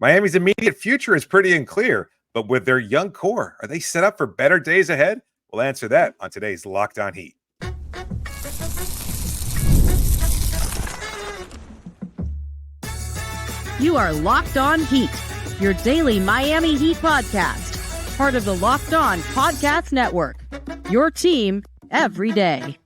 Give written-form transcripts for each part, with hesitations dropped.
Miami's immediate future is pretty unclear, but with their young core, are they set up for better days ahead? We'll answer that on today's Locked On Heat. You are Locked On Heat, your daily Miami Heat podcast, part of the Locked On Podcast Network, your team every day.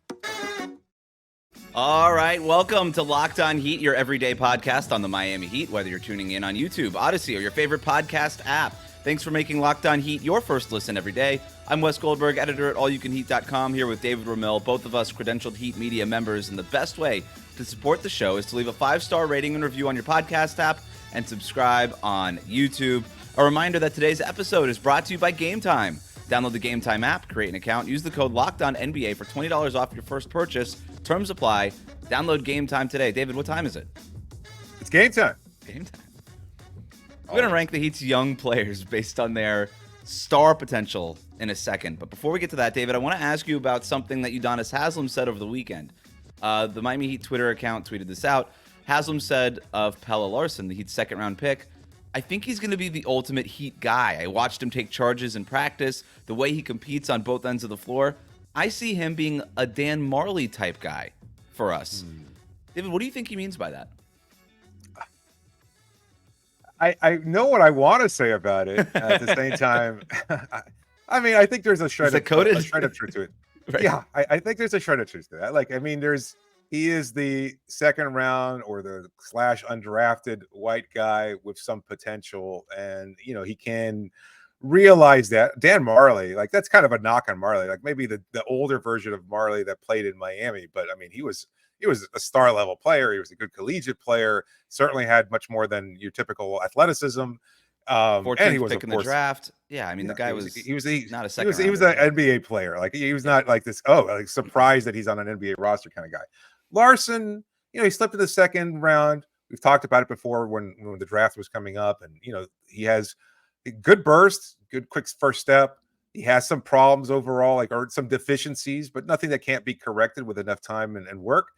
All right, welcome to Locked On Heat, your everyday podcast on the Miami Heat, whether you're tuning in on YouTube, Odyssey, or your favorite podcast app. Thanks for making Locked On Heat your first listen every day. I'm Wes Goldberg, editor at allyoucanheat.com, here with David Romill, both of us credentialed Heat Media members, and the best way to support the show is to leave a 5-star rating and review on your podcast app and subscribe on YouTube. A reminder that today's episode is brought to you by Game Time. Download the Game Time app, create an account, use the code LOCKEDONNBA for $20 off your first purchase. Terms apply. Download Game Time today. David, what time is it? It's game time. Game time. We're going to rank the Heat's young players based on their star potential in a second. But before we get to that, David, I want to ask you about something that Udonis Haslem said over the weekend. The Miami Heat Twitter account tweeted this out. Haslem said of Pelle Larsson, the Heat's second-round pick, I think he's going to be the ultimate Heat guy. I watched him take charges in practice, the way he competes on both ends of the floor. I see him being a Dan Majerle type guy for us. David, what do you think he means by that? I know what I want to say about it. At the same time, I mean, I think there's a shred of truth to it. Right. Yeah, I think there's a shred of truth to that. Like, I mean, he is the second round or the / undrafted white guy with some potential, and he can realize that. Dan Majerle, like, that's kind of a knock on Majerle, like maybe the older version of Majerle that played in Miami, but I mean, he was a star level player. He was a good collegiate player, certainly had much more than your typical athleticism. 14th and he was, pick in the draft. Yeah, I mean, the guy was not a second. He was an NBA player. Like, he was not like this. Like, surprised that he's on an NBA roster kind of guy. Larsson, he slipped in the second round. We've talked about it before when the draft was coming up, and he has a good burst, good quick first step. He has some problems overall, or some deficiencies, but nothing that can't be corrected with enough time and work.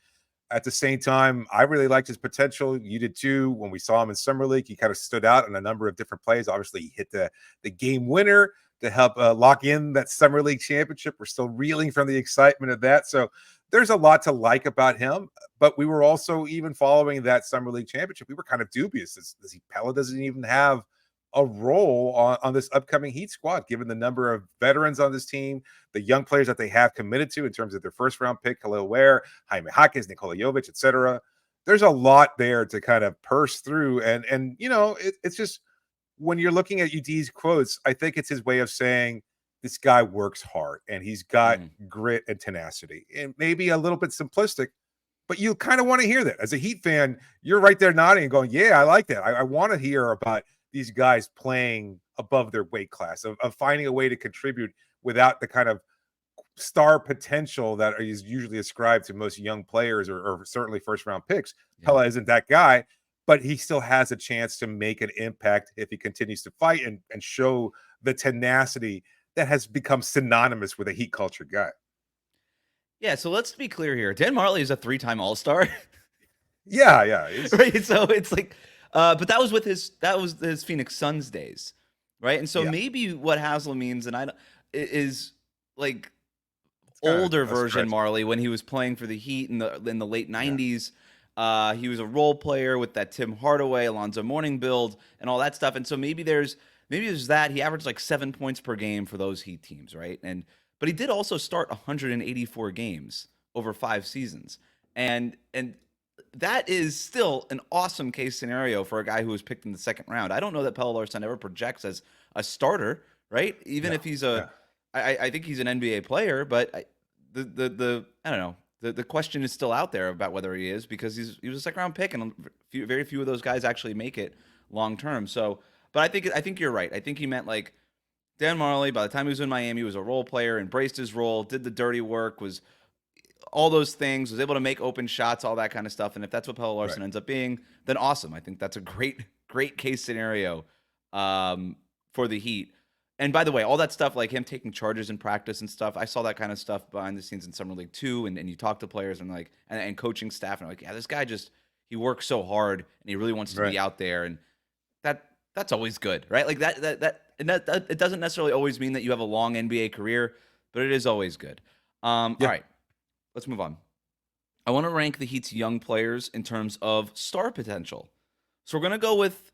At the same time, I really liked his potential. You did too. When we saw him in Summer League, he kind of stood out in a number of different plays. Obviously, he hit the game winner to help lock in that Summer League championship. We're still reeling from the excitement of that. So there's a lot to like about him. But we were also, even following that Summer League championship, we were kind of dubious. Pelle doesn't even have a role on this upcoming Heat squad, given the number of veterans on this team, the young players that they have committed to in terms of their first round pick, Kel'el Ware, Jaime Jaquez, Nikola Jovic, etc. There's a lot there to kind of purse through. And it's just, when you're looking at UD's quotes, I think it's his way of saying this guy works hard and he's got grit and tenacity, and maybe a little bit simplistic, but you kind of want to hear that. As a Heat fan, you're right there nodding and going, yeah, I like that. I want to hear about these guys playing above their weight class, of finding a way to contribute without the kind of star potential that is usually ascribed to most young players or certainly first round picks. Yeah. Pelle isn't that guy, but he still has a chance to make an impact if he continues to fight and show the tenacity that has become synonymous with a Heat culture guy. Yeah, so let's be clear here. Dan Majerle is a 3-time All-Star. Yeah. Right, so it's like, but that was his Phoenix Suns days, right? And so maybe what Haslem means, and is like older version Majerle when he was playing for the Heat in the late 90s. He was a role player with that Tim Hardaway, Alonzo Mourning build, and all that stuff. And so maybe there's that. He averaged like 7 points per game for those Heat teams, right? But he did also start 184 games over 5 seasons, and that is still an awesome case scenario for a guy who was picked in the second round. I don't know that Pelle Larsson ever projects as a starter, right? Even if he's I think he's an NBA player, but I don't know. The question is still out there about whether he is, because he was a second round pick, and very few of those guys actually make it long term. So, but I think you're right. I think he meant like Dan Majerle, by the time he was in Miami, was a role player, embraced his role, did the dirty work, was all those things, was able to make open shots, all that kind of stuff. And if that's what Pelle Larsson ends up being, then awesome. I think that's a great case scenario for the Heat. And by the way, all that stuff, like him taking charges in practice and stuff, I saw that kind of stuff behind the scenes in Summer League too. And you talk to players and and coaching staff, and like, yeah, this guy he works so hard and he really wants to be out there. And That's always good, right? Like that it doesn't necessarily always mean that you have a long NBA career, but it is always good. All right, let's move on. I want to rank the Heat's young players in terms of star potential. So we're going to go with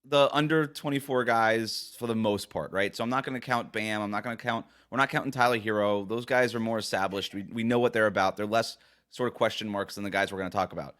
the under 24 guys for the most part, right? So I'm not going to count Bam. We're not counting Tyler Hero. Those guys are more established. We know what they're about. They're less sort of question marks than the guys we're going to talk about.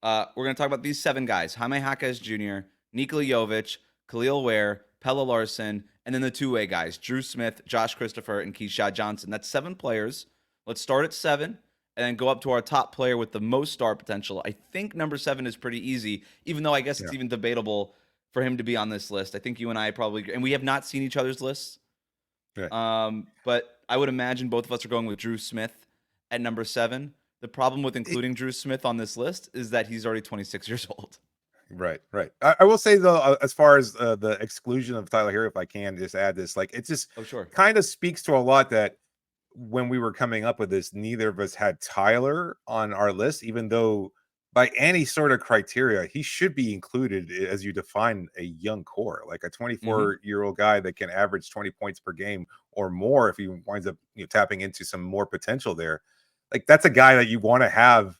We're going to talk about these 7 guys: Jaime Jaquez Jr., Nikola Jovic, Kel'el Ware, Pelle Larsson, and then the two-way guys: Drew Smith, Josh Christopher, and Keshad Johnson. That's 7 players. Let's start at 7 and then go up to our top player with the most star potential. I think number 7 is pretty easy, even though I guess it's even debatable for him to be on this list. I think you and I probably, and we have not seen each other's lists. Right. But I would imagine both of us are going with Drew Smith at number 7. The problem with including Drew Smith on this list is that he's already 26 years old. Right. I will say though, as far as the exclusion of Tyler Hero, if I can just add this, like it just kind of speaks to a lot that when we were coming up with this, neither of us had Tyler on our list, even though by any sort of criteria, he should be included as you define a young core, like a 24-year-old guy that can average 20 points per game or more if he winds up tapping into some more potential there. Like that's a guy that you want to have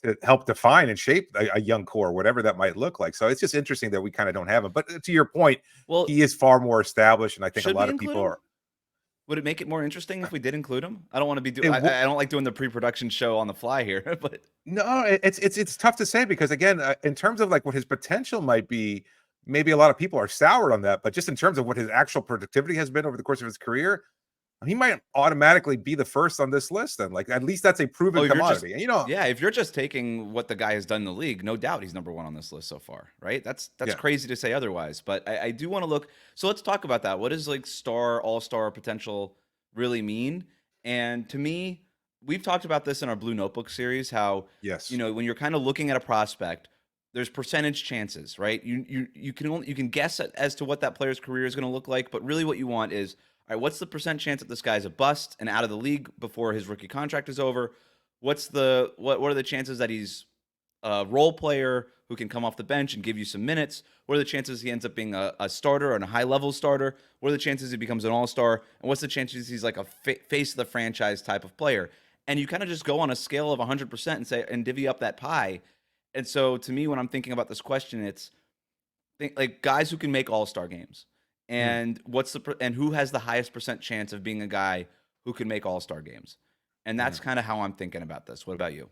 to help define and shape a young core, whatever that might look like. So it's just interesting that we kind of don't have him. But to your point, he is far more established, and I think a lot of people are. Would it make it more interesting if we did include him? I don't want to be doing. I don't like doing the pre-production show on the fly here, but no, it's tough to say because again, in terms of like what his potential might be, maybe a lot of people are soured on that. But just in terms of what his actual productivity has been over the course of his career, he might automatically be the first on this list. Then, like at least that's a proven commodity. Yeah, if you're just taking what the guy has done in the league, no doubt he's number 1 on this list so far, right? That's crazy to say otherwise. But I do want to look. So let's talk about that. What does like all-star potential really mean? And to me, we've talked about this in our Blue Notebook series. How when you're kind of looking at a prospect, there's percentage chances, right? You can guess as to what that player's career is going to look like, but really what you want is, all right, what's the percent chance that this guy's a bust and out of the league before his rookie contract is over? What are the chances that he's a role player who can come off the bench and give you some minutes? What are the chances he ends up being a starter and a high-level starter? What are the chances he becomes an all-star? And what's the chances he's like a face of the franchise type of player? And you kind of just go on a scale of 100% and divvy up that pie. And so to me, when I'm thinking about this question, it's like guys who can make all-star games. And and who has the highest percent chance of being a guy who can make all-star games? And that's kind of how I'm thinking about this. What about you?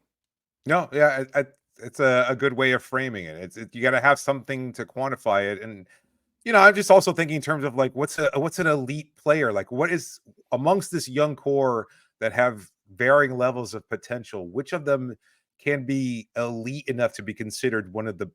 No, yeah, it's a good way of framing it. You got to have something to quantify it, and I'm just also thinking in terms of like what's an elite player, like what is amongst this young core that have varying levels of potential, which of them can be elite enough to be considered one of the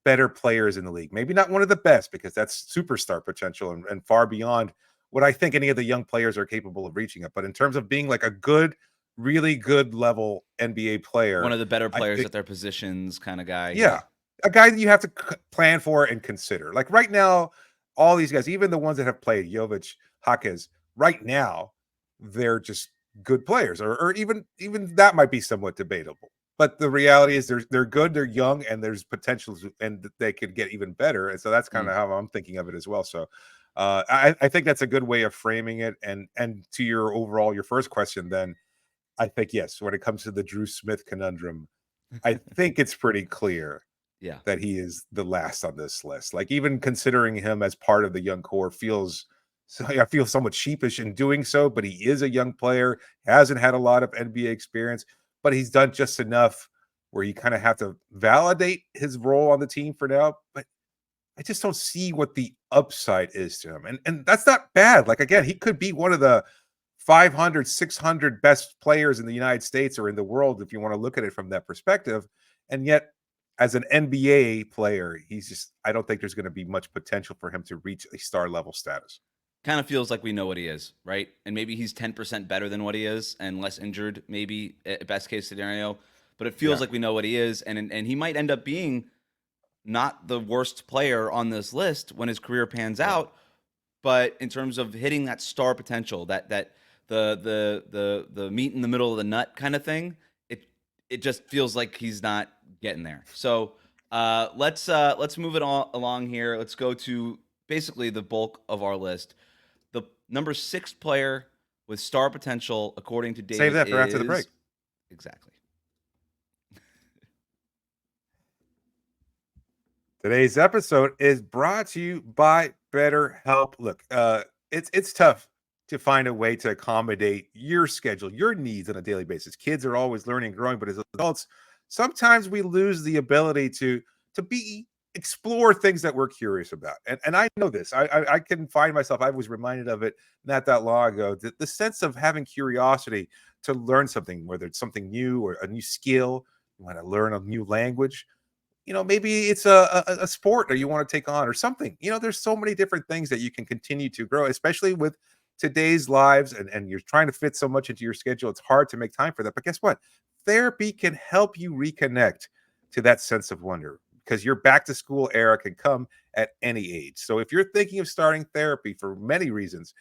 better players in the league? Maybe not one of the best because that's superstar potential and far beyond what I think any of the young players are capable of reaching up. But in terms of being like a good, really good level NBA player, one of the better players at their positions kind of guy. Yeah. A guy that you have to plan for and consider. Like right now, all these guys, even the ones that have played, Jovic, Jaquez, right now, they're just good players, or even that might be somewhat debatable. But the reality is they're good, they're young, and there's potential, and they could get even better. And so that's kind of how I'm thinking of it as well. So I think that's a good way of framing it. And to your first question, then I think, yes, when it comes to the Drew Smith conundrum, I think it's pretty clear that he is the last on this list. Like even considering him as part of the young core I feel somewhat sheepish in doing so, but he is a young player, hasn't had a lot of NBA experience, but he's done just enough where you kind of have to validate his role on the team for now. But I just don't see what the upside is to him. And that's not bad. Like, again, he could be one of the 500, 600 best players in the United States or in the world, if you want to look at it from that perspective. And yet, as an NBA player, I don't think there's going to be much potential for him to reach a star level status. Kind of feels like we know what he is, right? And maybe he's 10% better than what he is and less injured, maybe at best case scenario. But it feels like we know what he is, and he might end up being not the worst player on this list when his career pans out. But in terms of hitting that star potential, that the meat in the middle of the nut kind of thing, it just feels like he's not getting there. So Let's move it all along here. Let's go to basically the bulk of our list. The number 6 player with star potential, according to David, Save that for after the break. Exactly. Today's episode is brought to you by BetterHelp. Look, it's tough to find a way to accommodate your schedule, your needs on a daily basis. Kids are always learning and growing, but as adults, sometimes we lose the ability to explore things that we're curious about. And I know this. I can find myself. I was reminded of it not that long ago. The sense of having curiosity to learn something, whether it's something new or a new skill, you want to learn a new language. Maybe it's a sport that you want to take on or something. There's so many different things that you can continue to grow, especially with today's lives, and you're trying to fit so much into your schedule. It's hard to make time for that. But guess what? Therapy can help you reconnect to that sense of wonder, because your back to school era can come at any age. So if you're thinking of starting therapy for many reasons,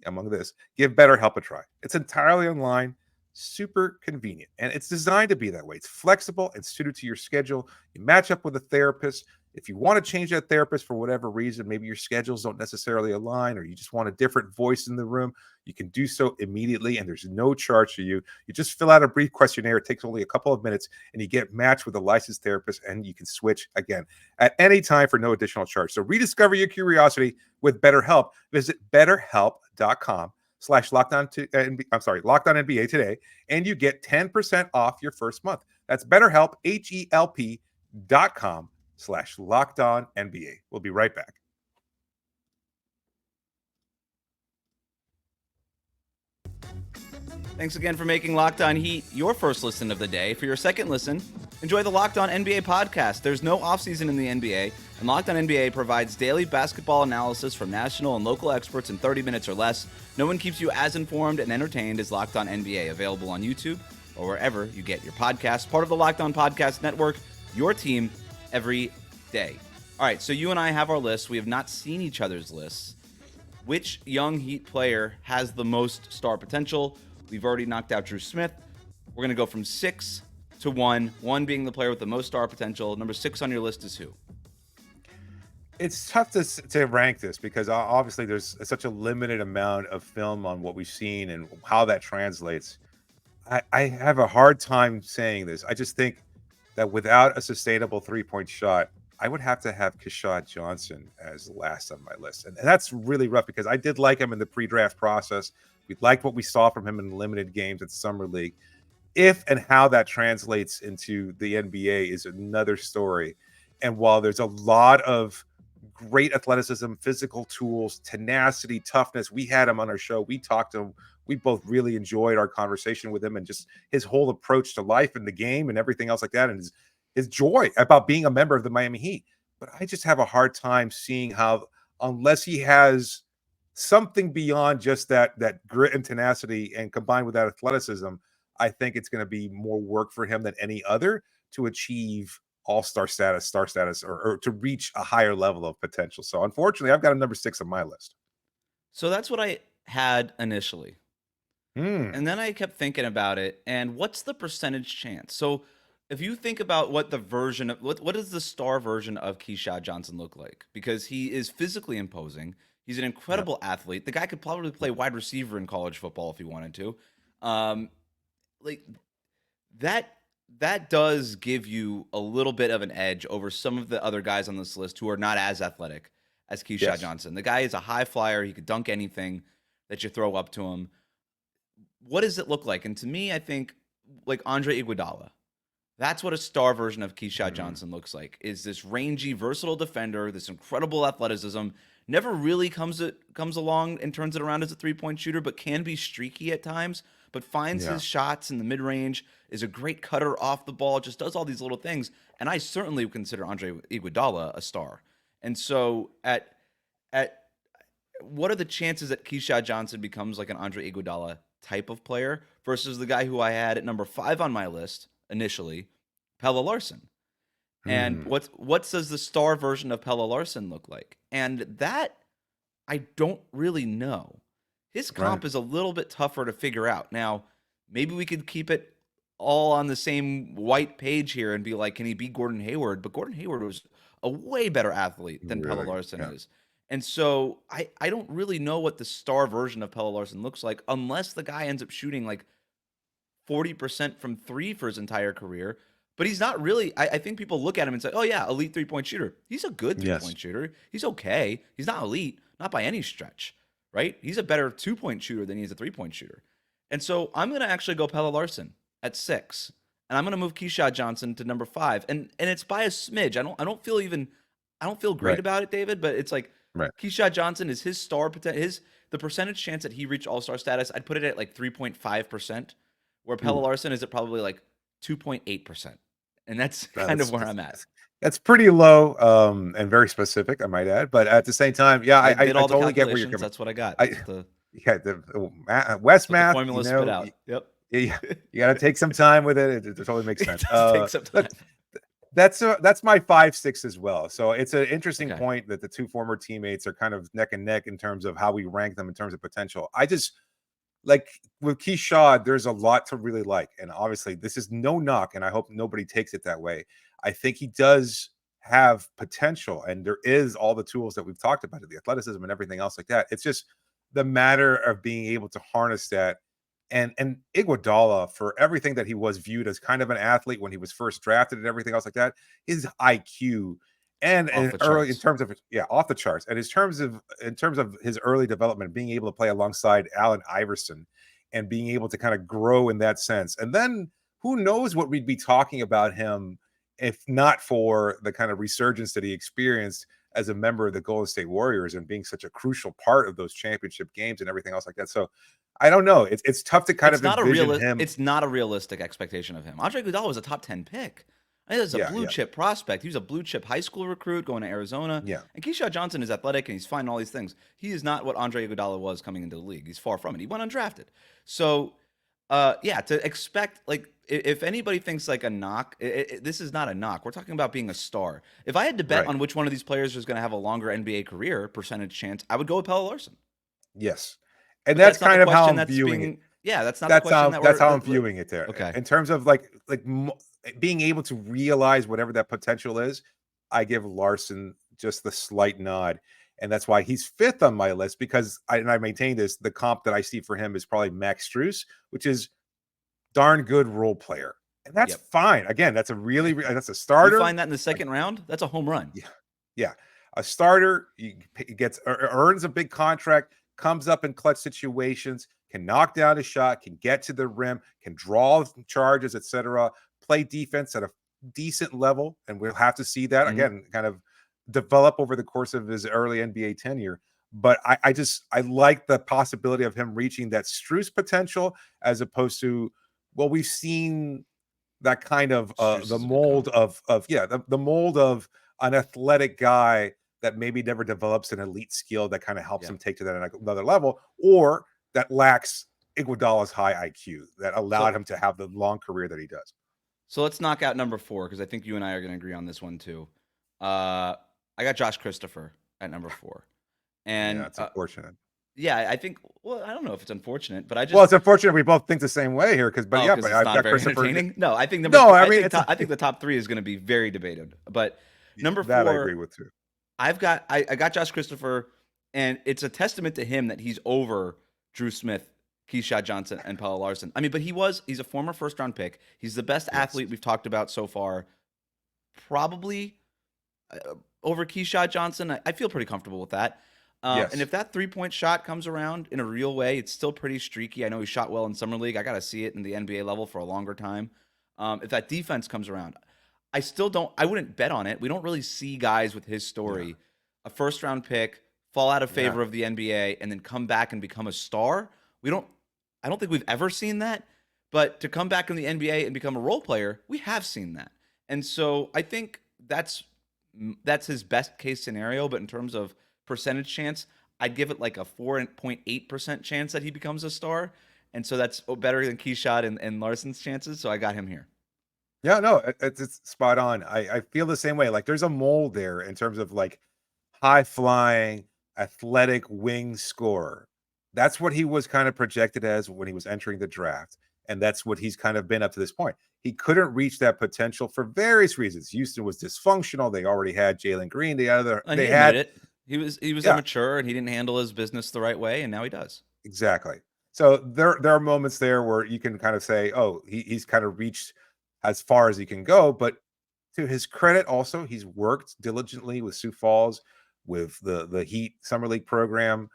among this, give BetterHelp a try. It's entirely online, super convenient, and it's designed to be that way. It's flexible and suited to your schedule. You match up with a therapist. If you want to change that therapist for whatever reason, maybe your schedules don't necessarily align, or you just want a different voice in the room, you can do so immediately, and there's no charge to you. You just fill out a brief questionnaire. It takes only a couple of minutes, and you get matched with a licensed therapist, and you can switch again at any time for no additional charge. So rediscover your curiosity with BetterHelp. Visit Lockdown NBA today, and you get 10% off your first month. That's BetterHelp, HELP.com/LockedOnNBA. We'll be right back. Thanks again for making Locked On Heat your first listen of the day. For your second listen, enjoy the Locked On NBA podcast. There's no offseason in the NBA, and Locked On NBA provides daily basketball analysis from national and local experts in 30 minutes or less. No one keeps you as informed and entertained as Locked On NBA, available on YouTube or wherever you get your podcasts. Part of the Locked On Podcast Network, your team every day. All right, so you and I have our lists. We have not seen each other's lists. Which young Heat player has the most star potential? We've already knocked out Drew Smith. We're going to go from 6 to 1, 1 being the player with the most star potential. Number 6 on your list is who? It's tough to rank this, because obviously there's such a limited amount of film on what we've seen and how that translates. I have a hard time saying this. I just think that without a sustainable three-point shot, I would have to have Keshad Johnson as last on my list. And that's really rough, because I did like him in the pre-draft process. We liked what we saw from him in limited games at Summer League. If and how that translates into the NBA is another story. And while there's a lot of great athleticism, physical tools, tenacity, toughness, we had him on our show. We talked to him. We both really enjoyed our conversation with him, and just his whole approach to life and the game and everything else like that, and his joy about being a member of the Miami Heat. But I just have a hard time seeing how, unless he has something beyond just that grit and tenacity, and combined with that athleticism, I think it's going to be more work for him than any other to achieve all-star status, star status, or to reach a higher level of potential. So unfortunately, I've got a number 6 on my list. So that's what I had initially. And then I kept thinking about it, and what's the percentage chance? So if you think about what the version of what does the star version of Keshad Johnson look like? Because he is physically imposing. He's an incredible athlete. The guy could probably play wide receiver in college football if he wanted to. Like that does give you a little bit of an edge over some of the other guys on this list who are not as athletic as Keshad Johnson. The guy is a high flyer. He could dunk anything that you throw up to him. What does it look like? And to me, I think like Andre Iguodala. That's what a star version of Keshad Johnson looks like, is this rangy, versatile defender, this incredible athleticism. Never really comes along and turns it around as a three-point shooter, but can be streaky at times, but finds his shots in the mid-range, is a great cutter off the ball, just does all these little things. And I certainly would consider Andre Iguodala a star. And so at what are the chances that Keshad Johnson becomes like an Andre Iguodala type of player versus the guy who I had at number 5 on my list initially, Pelle Larsson? And what does the star version of Pelle Larsson look like? And that I don't really know. His comp is a little bit tougher to figure out. Now, maybe we could keep it all on the same white page here and be like, can he be Gordon Hayward? But Gordon Hayward was a way better athlete than Pelle Really? Larsson Yeah. is. And so I don't really know what the star version of Pelle Larsson looks like unless the guy ends up shooting like 40% from three for his entire career. But he's not really. I think people look at him and say, oh, yeah, elite 3-point shooter. He's a good 3-point shooter. He's okay. He's not elite, not by any stretch, right? He's a better 2-point shooter than he is a 3-point shooter. And so I'm going to actually go Pelle Larsson at 6. And I'm going to move Keshad Johnson to number 5. And it's by a smidge. I don't feel great Right. about it, David, but it's like Right. Keshad Johnson is his star potential. The percentage chance that he reached all-star status, I'd put it at like 3.5%, where Pelle Larsson is at probably like 2.8%. And that's kind of where I'm at. That's pretty low and very specific, I might add. But at the same time, yeah, I did all the totally get where you're calculations. coming. That's what I got. The West math, the formula spit out. Yep. You got to take some time with it. It totally makes sense. Take some time. That's my 5-6 as well. So it's an interesting point that the two former teammates are kind of neck and neck in terms of how we rank them in terms of potential. I just like with Keshad, there's a lot to really like. And obviously this is no knock, and I hope nobody takes it that way. I think he does have potential, and there is all the tools that we've talked about, the athleticism and everything else like that. It's just the matter of being able to harness that. And Iguodala, for everything that he was viewed as kind of an athlete when he was first drafted and everything else like that, his IQ and early in terms of off the charts, and in terms of his early development, being able to play alongside Allen Iverson and being able to kind of grow in that sense. And then who knows what we'd be talking about him if not for the kind of resurgence that he experienced as a member of the Golden State Warriors and being such a crucial part of those championship games and everything else like that. So I don't know. It's tough to kind of envision him. It's not a realistic expectation of him. Andre Iguodala was a top 10 pick. I think that's a blue chip prospect. He was a blue chip high school recruit going to Arizona. Yeah. And Keshad Johnson is athletic and he's fine and all these things. He is not what Andre Iguodala was coming into the league. He's far from it. He went undrafted. So, to expect, like, if anybody thinks like a knock, this is not a knock. We're talking about being a star. If I had to bet on which one of these players is going to have a longer NBA career percentage chance, I would go with Pelle Larsson. Yes. And that's kind of how I'm viewing it. Yeah, that's not the question. That's how I'm viewing it there. Okay. In terms of like being able to realize whatever that potential is, I give Larsson just the slight nod. And that's why he's 5th on my list, because I maintain this, the comp that I see for him is probably Max Strus, which is darn good role player. And that's fine. Again, that's a starter. You find that in the second round? That's a home run. Yeah. A starter, he earns a big contract, comes up in clutch situations, can knock down a shot, can get to the rim, can draw charges, etc., play defense at a decent level, and we'll have to see that again kind of develop over the course of his early NBA tenure. But I like the possibility of him reaching that Strus potential, as opposed to, well, we've seen that kind of the mold of the mold of an athletic guy that maybe never develops an elite skill that kind of helps him take to that another level, or that lacks Iguodala's high IQ that allowed him to have the long career that he does. So let's knock out number 4, because I think you and I are going to agree on this one too. I got Josh Christopher at number 4. And it's unfortunate. Yeah, I think. Well, I don't know if it's unfortunate, but I just. Well, it's unfortunate we both think the same way here, but I've got Christopher. No, I think I think the top 3 is going to be very debated, but number 4, that I agree with too. I got Josh Christopher, and it's a testament to him that he's over Drew Smith, Keshad Johnson, and Pelle Larsson. I mean, but he's a former first-round pick. He's the best athlete we've talked about so far, probably over Keshad Johnson. I feel pretty comfortable with that. And if that 3-point shot comes around in a real way, it's still pretty streaky. I know he shot well in Summer League. I got to see it in the NBA level for a longer time. If that defense comes around, I wouldn't bet on it. We don't really see guys with his story, a first-round pick, fall out of favor of the NBA, and then come back and become a star. I don't think we've ever seen that. But to come back in the NBA and become a role player, we have seen that. And so I think that's his best case scenario. But in terms of percentage chance, I'd give it like a 4.8% chance that he becomes a star. And so that's better than Keshad and Larsson's chances. So I got him here. Yeah, no, it's spot on. I feel the same way. Like there's a mold there in terms of like high flying, athletic wing scorer. That's what he was kind of projected as when he was entering the draft. And that's what he's kind of been up to this point. He couldn't reach that potential for various reasons. Houston was dysfunctional. They already had Jalen Green. They admitted it. He was Yeah. immature and he didn't handle his business the right way, and now he does. Exactly. So there are moments there where you can kind of say, oh, he's kind of reached as far as he can go. But to his credit, also, he's worked diligently with Sioux Falls, with the Heat Summer League program.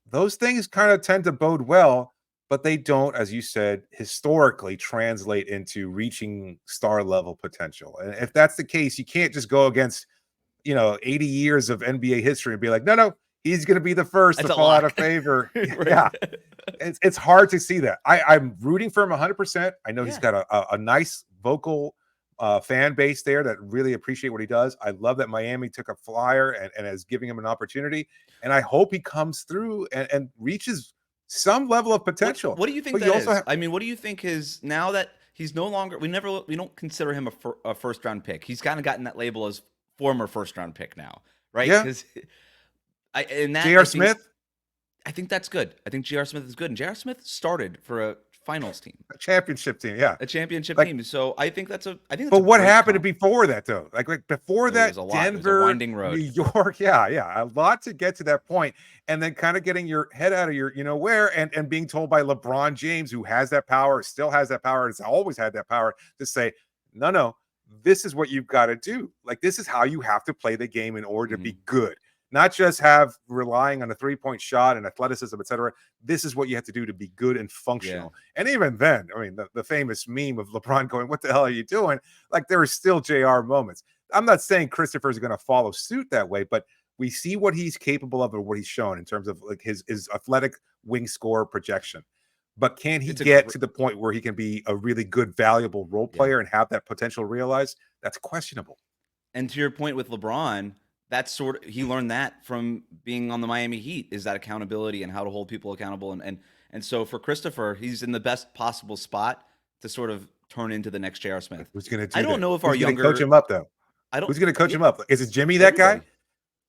Those things kind of tend to bode well, but they don't, as you said, historically translate into reaching star level potential. And if that's the case, you can't just go against 80 years of NBA history and be like, no, he's going to be the first to fall out of favor. Right. Yeah. It's hard to see that. I'm rooting for him 100%. I know he's got a nice vocal fan base there that really appreciate what he does. I love that Miami took a flyer and is giving him an opportunity. And I hope he comes through and reaches some level of potential. What do you think that is? I mean, what do you think is, now that he's no longer, we don't consider him a first round pick. He's kind of gotten that label as former first round pick now, right? Yeah. J.R. Smith, I think that's good. I think J.R. Smith is good, and J.R. Smith started for a finals team, a championship team, yeah, a championship team. So I think that's a. But what happened before that, though? Like before that, Denver, winding road. New York, yeah, a lot to get to that point, and then kind of getting your head out of your, where, and being told by LeBron James, who has that power, still has that power, has always had that power, to say, no, this is what you've got to do. Like, this is how you have to play the game in order to be good. Not just relying on a 3-point shot and athleticism, etc. This is what you have to do to be good and functional. Yeah. And even then, I mean, the famous meme of LeBron going, "What the hell are you doing?" Like, there are still JR moments. I'm not saying Christopher is going to follow suit that way, but we see what he's capable of and what he's shown in terms of like his athletic wing score projection. But can he get to the point where he can be a really good, valuable role player and have that potential realized? That's questionable. And to your point with LeBron, that's he learned that from being on the Miami Heat, is that accountability and how to hold people accountable. And so for Christopher, he's in the best possible spot to sort of turn into the next J.R. Smith. Who's going to do I don't know if Who's our younger coach him up though. Who's going to coach him up? Is it Jimmy, that guy?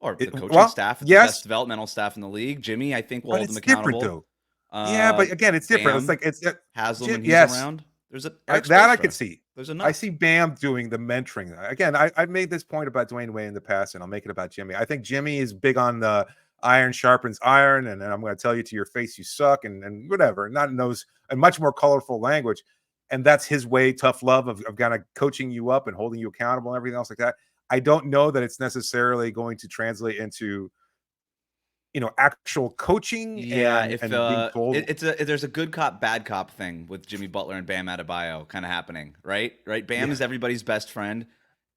Or the coaching staff, the best developmental staff in the league. Jimmy, I think, will hold him accountable. Though. Yeah, but again, it's different. Bam, it's like Haslem when he's around. There's that I could see. I see Bam doing the mentoring. Again, I've made this point about Dwayne Wade in the past, and I'll make it about Jimmy. I think Jimmy is big on the iron sharpens iron, and I'm going to tell you to your face you suck, and whatever, not in those, and much more colorful language. And that's his way, tough love of kind of coaching you up and holding you accountable and everything else like that. I don't know that it's necessarily going to translate into actual coaching. Yeah, and being told. There's a good cop, bad cop thing with Jimmy Butler and Bam Adebayo kind of happening, right? Bam is everybody's best friend,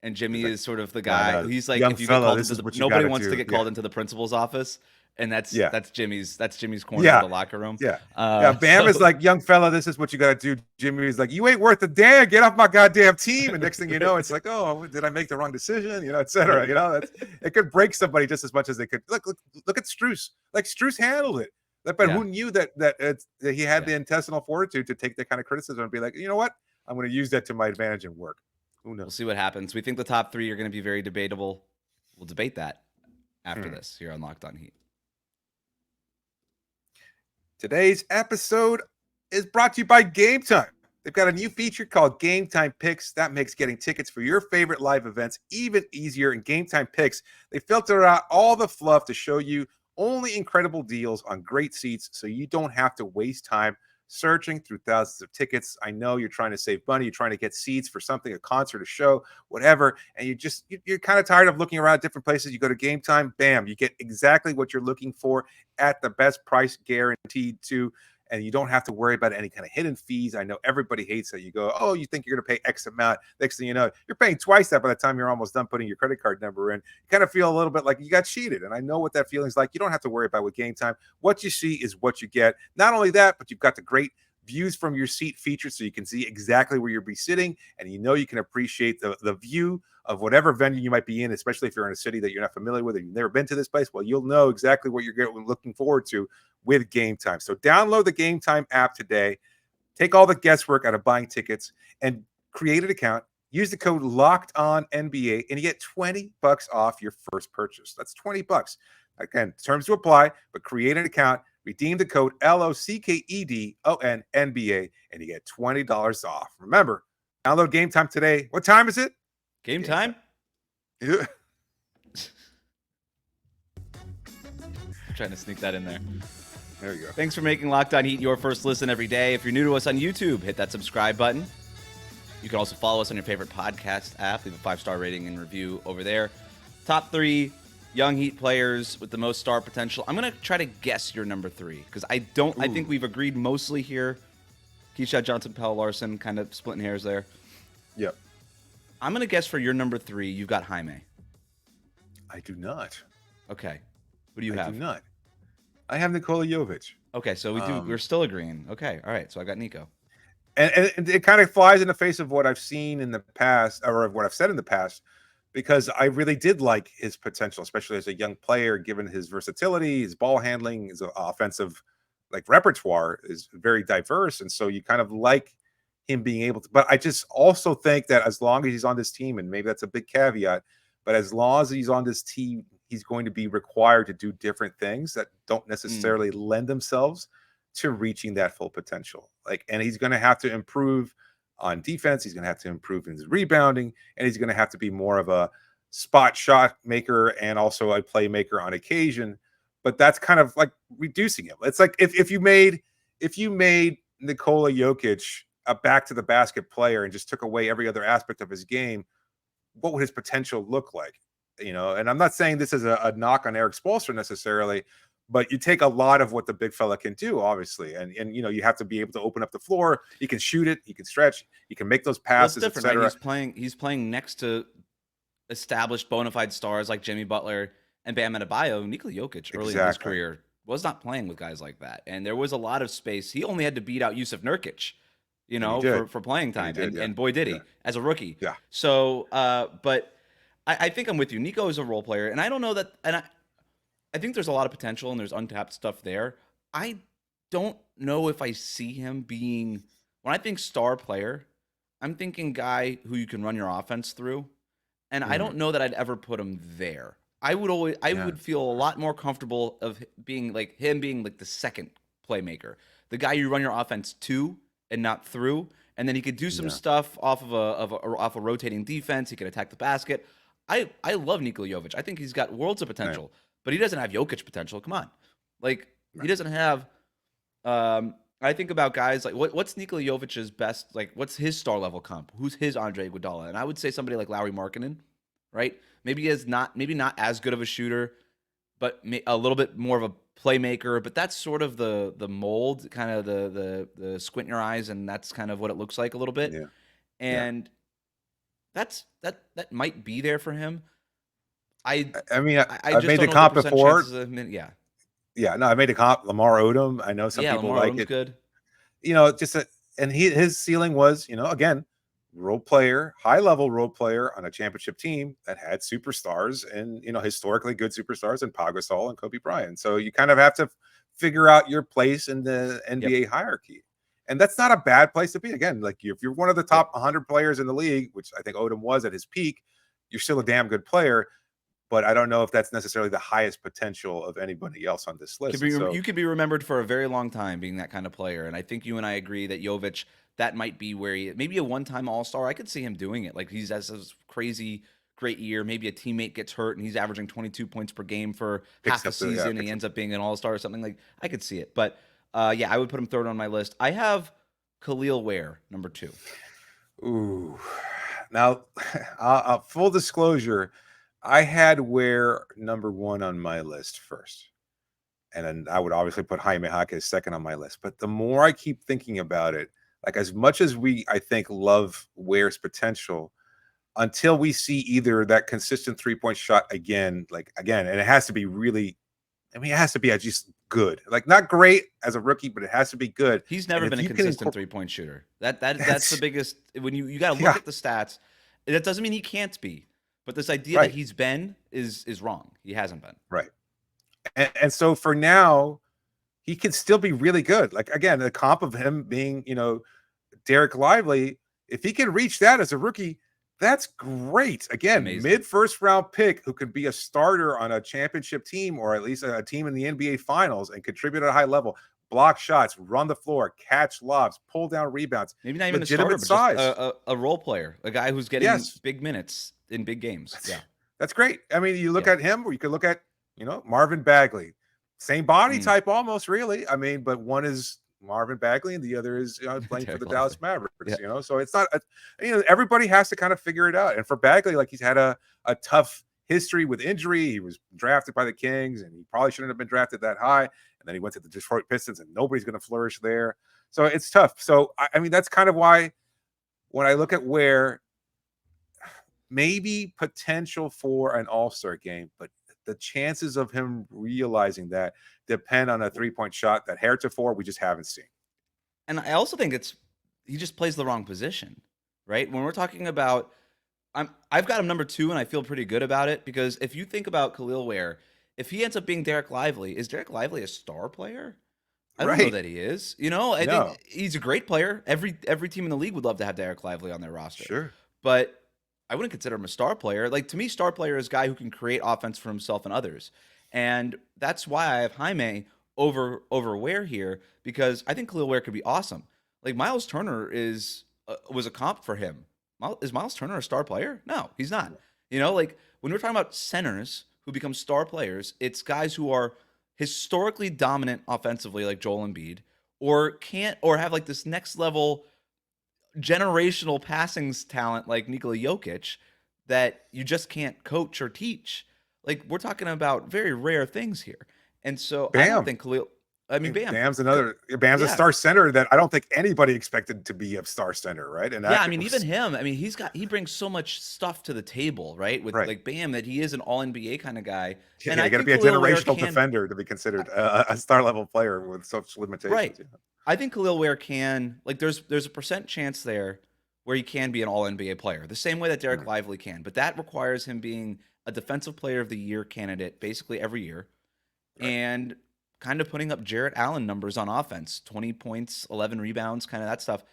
and Jimmy is sort of the guy. He's like, if you get called into nobody wants to get called into the principal's office, and that's Jimmy's corner of the locker room. Bam is like, young fella, this is what you got to do. Jimmy's like, you ain't worth a damn. Get off my goddamn team. And next thing you know, it's like, oh, did I make the wrong decision? Et cetera. It could break somebody just as much as they could. Look at Strus. Like, Strus handled it. But who knew that he had the intestinal fortitude to take that kind of criticism and be like, you know what? I'm going to use that to my advantage and work. Who knows? We'll see what happens. We think the top three are going to be very debatable. We'll debate that after this here on Locked On Heat. Today's episode is brought to you by Game Time. They've got a new feature called Game Time Picks that makes getting tickets for your favorite live events even easier. In Game Time Picks, they filter out all the fluff to show you only incredible deals on great seats, so you don't have to waste time searching through thousands of tickets. I know you're trying to save money, you're trying to get seats for something, a concert, a show, whatever, and you're kind of tired of looking around different places. You go to Game Time, bam, you get exactly what you're looking for at the best price, guaranteed to, and you don't have to worry about any kind of hidden fees. I know everybody hates that. You go, oh, you think you're going to pay X amount. Next thing you know, you're paying twice that by the time you're almost done putting your credit card number in. You kind of feel a little bit like you got cheated. And I know what that feeling's like. You don't have to worry about with Game Time. What you see is what you get. Not only that, but you've got the great views from your seat feature, so you can see exactly where you'll be sitting, and you can appreciate the view of whatever venue you might be in, especially if you're in a city that you're not familiar with or you've never been to this place. Well, you'll know exactly what you're looking forward to with Game Time. So download the Game Time app today. Take all the guesswork out of buying tickets and create an account. Use the code LOCKEDONNBA and you get $20 off your first purchase. That's $20. Again, terms to apply, but create an account. Redeem the code LOCKEDON-NBA and you get $20 off. Remember, download Game Time today. What time is it? Game time? Yeah. Trying to sneak that in there. There you go. Thanks for making Locked On Heat your first listen every day. If you're new to us on YouTube, hit that subscribe button. You can also follow us on your favorite podcast app. Leave a 5-star rating and review over there. Top 3 young Heat players with the most star potential. I'm going to try to guess your number 3 because I think we've agreed mostly here. Keshad, Johnson, Pelle Larsson, kind of splitting hairs there. Yep. I'm going to guess for your number 3, you've got Jaime. I do not. Okay. What do you have? I do not. I have Nikola Jovic. Okay, so we're still agreeing. Okay, all right. So I got Nico. And it kind of flies in the face of what I've seen in the past, or what I've said in the past, because I really did like his potential, especially as a young player, given his versatility, his ball handling, his offensive repertoire is very diverse. And so you kind of like him being able to, but I just also think that as long as he's on this team, and maybe that's a big caveat, but as long as he's on this team, he's going to be required to do different things that don't necessarily lend themselves to reaching that full potential. And he's going to have to improve on defense. He's going to have to improve in his rebounding, and he's going to have to be more of a spot shot maker and also a playmaker on occasion. But that's kind of like reducing him. It's like if you made Nikola Jokic a back to the basket player and just took away every other aspect of his game, what would his potential look like? And I'm not saying this is a knock on Eric Spoelstra necessarily, but you take a lot of what the big fella can do, obviously. And you have to be able to open up the floor. He can shoot it. He can stretch. He can make those passes, etc. Right? He's playing next to established bona fide stars like Jimmy Butler and Bam Adebayo. Nikola Jokic early in his career was not playing with guys like that. And there was a lot of space. He only had to beat out Yusuf Nurkic, for playing time. And boy, did he, as a rookie. Yeah. So, but I think I'm with you. Nico is a role player, and I don't know that. And I think there's a lot of potential, and there's untapped stuff there. I don't know if I see him being, when I think star player, I'm thinking guy who you can run your offense through, and I don't know that I'd ever put him there. I would feel a lot more comfortable of being like the second playmaker, the guy you run your offense to and not through, and then he could do some stuff off of a rotating defense. He could attack the basket. I love Nikola Jovic. I think he's got worlds of potential, but he doesn't have Jokic potential. Come on. He doesn't have I think about guys like what's Nikola Jovic's best, what's his star level comp? Who's his Andre Iguodala? And I would say somebody like Lauri Markkanen, right? Maybe not as good of a shooter, but a little bit more of a playmaker, but that's sort of the mold, kind of the squint your eyes, and that's kind of what it looks like a little bit. Yeah. And that might be there for him. I made the comp before. I made a comp. Lamar Odom. I know some people Lamar like Odom's it. Good. And his ceiling was, again, role player, high level role player on a championship team that had superstars and historically good superstars in Pau Gasol and Kobe Bryant. So you kind of have to figure out your place in the NBA hierarchy. And that's not a bad place to be. Again, if you're one of the top 100 players in the league, which I think Odom was at his peak, you're still a damn good player. But I don't know if that's necessarily the highest potential of anybody else on this list. You could be remembered for a very long time being that kind of player. And I think you and I agree that Jovic, that might be where maybe a one-time all-star. I could see him doing it. He's has this crazy great year. Maybe a teammate gets hurt and he's averaging 22 points per game for half a season and he ends up being an all-star or something. I could see it. But I would put him third on my list. I have Kal'el Ware, number 2. Ooh. Now, full disclosure, I had Ware number 1 on my list first. And then I would obviously put Jaime Jaquez second on my list. But the more I keep thinking about it, as much as I think, love Ware's potential, until we see either that consistent 3-point shot again, and it has to be really, it has to be at least good. Not great as a rookie, but it has to be good. He's never been a consistent 3-point shooter. That's the biggest, when you got to look at the stats. That doesn't mean he can't be. But this idea that he's been is wrong. He hasn't been. Right. And so for now, he can still be really good. Again, the comp of him being, Derek Lively, if he can reach that as a rookie, That's great. Again, mid first round pick who could be a starter on a championship team or at least a team in the NBA finals and contribute at a high level, block shots, run the floor, catch lobs, pull down rebounds. Maybe not even legitimate a starter, but size. just a role player, a guy who's getting big minutes in big games. That's great. I mean, you look at him, or you could look at, Marvin Bagley. Same body type almost, really. I mean, but one is Marvin Bagley and the other is playing for the Dallas Mavericks, so it's not everybody has to kind of figure it out. And for Bagley, like, he's had a tough history with injury. He was drafted by the Kings and he probably shouldn't have been drafted that high, and then he went to the Detroit Pistons and nobody's going to flourish there, so it's tough. So I mean, that's kind of why when I look at Ware, maybe potential for an all-star game, but the chances of him realizing that depend on a three-point shot that heretofore we just haven't seen. And I also think he just plays the wrong position, right? When we're talking about, I've got him number 2, and I feel pretty good about it, because if you think about Kal'el Ware, if he ends up being Derek Lively, is Derek Lively a star player? I don't know that he is. I think he's a great player. Every team in the league would love to have Derek Lively on their roster. Sure. But I wouldn't consider him a star player. Like, to me, star player is a guy who can create offense for himself and others. And that's why I have Jaime over Ware here, because I think Kal'el Ware could be awesome. Like, Miles Turner was a comp for him. Is Miles Turner a star player? No, he's not. Like, when we're talking about centers who become star players, it's guys who are historically dominant offensively, like Joel Embiid, or have like this next level generational passing talent like Nikola Jokic that you just can't coach or teach. Like, we're talking about very rare things here. And so I don't think Bam. Bam's a star center that I don't think anybody expected to be a star center, right? And even him. I mean, he brings so much stuff to the table, right? With like Bam, that he is an all NBA kind of guy. Yeah, and you got to be a generational defender to be considered a star level player with such limitations. Right. I think Kal'el Ware can, like, there's a percent chance there where he can be an all NBA player, the same way that Derek Lively can. But that requires him being a defensive player of the year candidate basically every year, and kind of putting up Jarrett Allen numbers on offense, 20 points, 11 rebounds, kind of that stuff.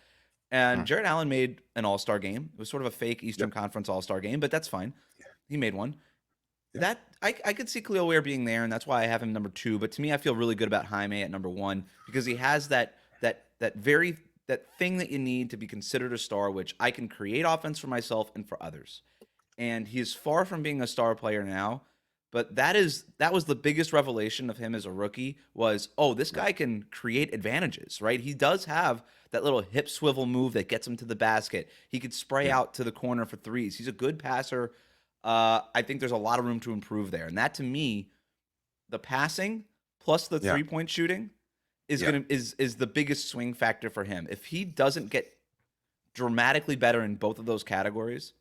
And Jarrett Allen made an all-star game. It was sort of a fake Eastern Conference all-star game, but that's fine. He made one. That I could see Kal'el Ware being there, and that's why I have him number 2. But to me, I feel really good about Jaime at number 1, because he has that thing that you need to be considered a star, which I can create offense for myself and for others. And he is far from being a star player now. But that was the biggest revelation of him as a rookie was, this guy can create advantages, right? He does have that little hip swivel move that gets him to the basket. He could spray out to the corner for threes. He's a good passer. I think there's a lot of room to improve there. And that, to me, the passing plus the three-point shooting is the biggest swing factor for him. If he doesn't get dramatically better in both of those categories,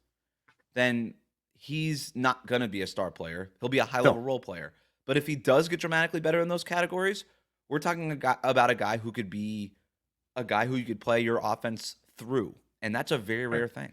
then he's not going to be a star player. He'll be a high-level role player. But if he does get dramatically better in those categories, we're talking about a guy who could be a guy who you could play your offense through. And that's a very rare thing.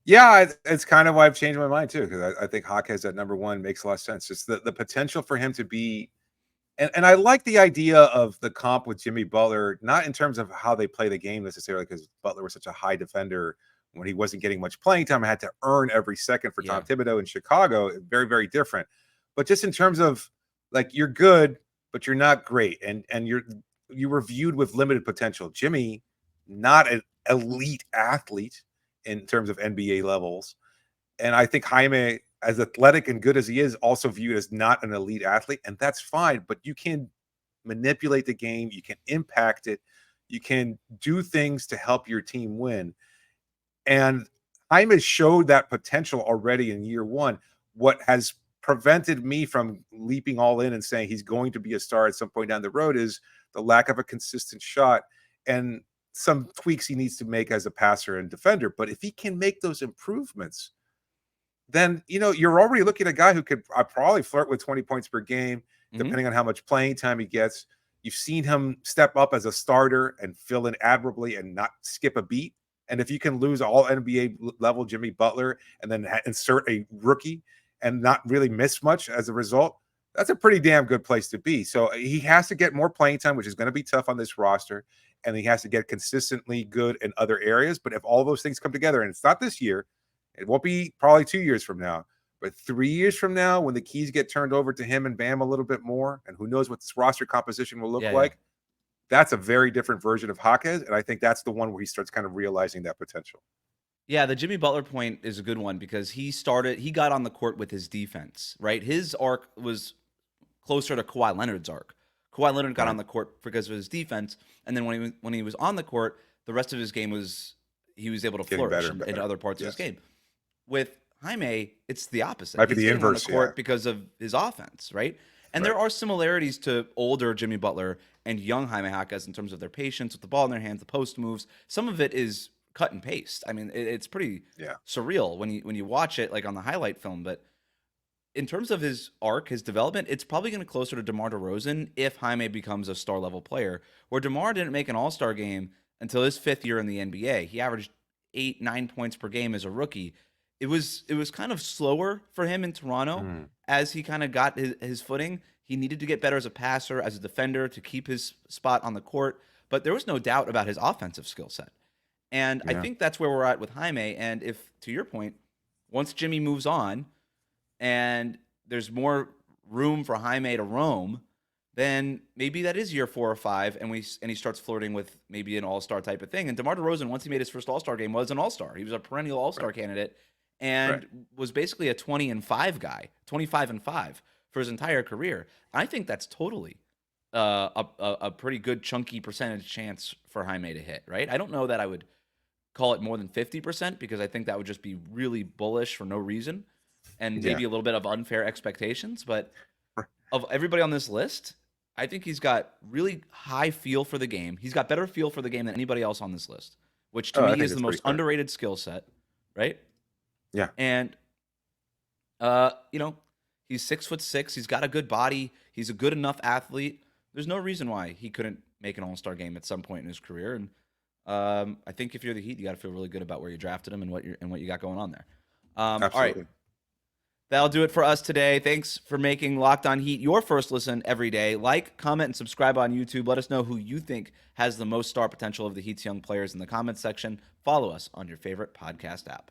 Yeah, it's kind of why I've changed my mind, too, because I think Jaquez at number 1 makes a lot of sense. Just the potential for him to be – and I like the idea of the comp with Jimmy Butler, not in terms of how they play the game necessarily, because Butler was such a high defender when he wasn't getting much playing time. I had to earn every second for Tom Thibodeau in Chicago. Very, very different. But just in terms of, like, you're good, but you're not great. And you were viewed with limited potential. Jimmy, not an elite athlete in terms of NBA levels. And I think Jaime, as athletic and good as he is, also viewed as not an elite athlete. And that's fine. But you can manipulate the game. You can impact it. You can do things to help your team win. And Jaime showed that potential already in year 1. What has prevented me from leaping all in and saying he's going to be a star at some point down the road is the lack of a consistent shot and some tweaks he needs to make as a passer and defender. But if he can make those improvements, then, you're already looking at a guy who could probably flirt with 20 points per game, depending on how much playing time he gets. You've seen him step up as a starter and fill in admirably and not skip a beat. And if you can lose all NBA level Jimmy Butler and then insert a rookie and not really miss much as a result, That's a pretty damn good place to be. So he has to get more playing time, which is going to be tough on this roster, and he has to get consistently good in other areas. But if all those things come together, and it's not this year, it won't be probably 2 years from now, but 3 years from now, when the keys get turned over to him and Bam a little bit more, and who knows what this roster composition will look like, that's a very different version of Jaquez, and I think that's the one where he starts kind of realizing that potential. Yeah, the Jimmy Butler point is a good one because he got on the court with his defense, right? His arc was closer to Kawhi Leonard's arc. Kawhi Leonard got on the court because of his defense, and then when he was on the court, the rest of his game he was able to flourish in other parts of his game. With Jaime, it's the opposite. Might be the inverse, on the court because of his offense, right? And there are similarities to older Jimmy Butler and young Jaime Jaquez in terms of their patience with the ball in their hands, the post moves. Some of it is cut and paste. I mean, it's pretty surreal when you watch it, like on the highlight film. But in terms of his arc, his development, it's probably going to closer to DeMar DeRozan if Jaime becomes a star level player. Where DeMar didn't make an All-Star game until his 5th year in the NBA. He averaged 8-9 points per game as a rookie. It was kind of slower for him in Toronto as he kind of got his footing. He needed to get better as a passer, as a defender, to keep his spot on the court. But there was no doubt about his offensive skill set. And I think that's where we're at with Jaime. And if, to your point, once Jimmy moves on and there's more room for Jaime to roam, then maybe that is year 4 or 5, and he starts flirting with maybe an all-star type of thing. And DeMar DeRozan, once he made his first all-star game, was an all-star. He was a perennial all-star candidate and was basically a 20-5 guy, 25-5 for his entire career. I think that's totally a pretty good chunky percentage chance for Jaime to hit, right? I don't know that I would call it more than 50% because I think that would just be really bullish for no reason and maybe a little bit of unfair expectations. But of everybody on this list, I think he's got really high feel for the game. He's got better feel for the game than anybody else on this list, which to me is the most underrated skill set, right? Yeah. And, he's 6'6". He's got a good body. He's a good enough athlete. There's no reason why he couldn't make an all-star game at some point in his career. And I think if you're the Heat, you got to feel really good about where you drafted him and what you got going on there. Absolutely. All right. That'll do it for us today. Thanks for making Locked On Heat your first listen every day. Like, comment, and subscribe on YouTube. Let us know who you think has the most star potential of the Heat's young players in the comments section. Follow us on your favorite podcast app.